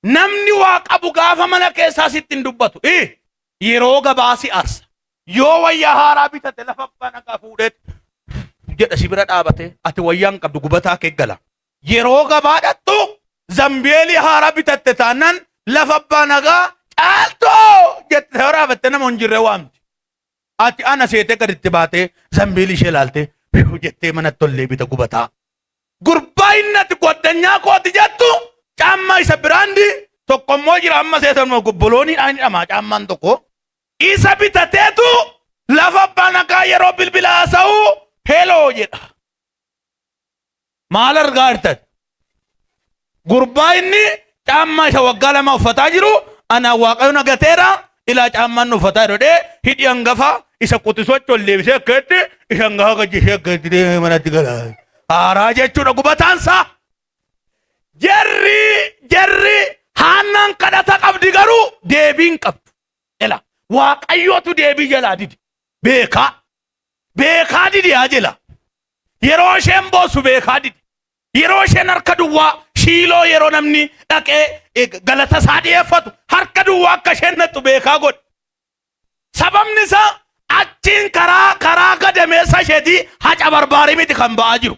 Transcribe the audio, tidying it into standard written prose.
namni waaqabu gaafa mana keessaa sitti hin dubbatu yeroo gabaasi arsa yoo wayyaa haaraa bitate lafa abbaa nagaa fuudheet jedha si bira dhaabate ati wayyaan qabdu gubataa kee gala yeroo gabaadhattu zambeelii haaraa bitatte taanaan lafa abbaa nagaa caaltoo jette raafatte nama hin jirre waamti ati ana seetee gaditti baatee zambeelii ishee laaltee jettee manatti tollee bita gubataa gurbaa inni ati goddanyaa kooti jettu caammaa isa biraandi tokkommoo jira amma seetan gobboloonii dhaanii dhamaa caammaan tokko isa bitateetu lafa abbaa nagaa yeroo bilbila haasa'u heloo jedha maal argaa jirtan gurbaa inni caammaa isa waggaa lama uffataa jiru ana waaqayyo nagateera ilaa caammaan uffataa jedhee hidhi hangafa isa qutisoo colleebisee akkeetti isa hangafa gajjisee akkeetti manatti gala haaraa jechuudha gubataansaa jarri haannan kadhata qabdi garuu deebiin qabdu ela waaqayyootu deebii jalaa didi beekaa didi haa jela yeroo isheen boosu beekaa didi yeroo isheen harka duwwaa shiiloo yeroo namni dhaqee galata isaa dhiyeeffatu harka duwwaa akka isheen nattu beekaa godhe sababni isaa achiin karaa gadameessa isheetii haca barbaarii miti kan ba'aa jiru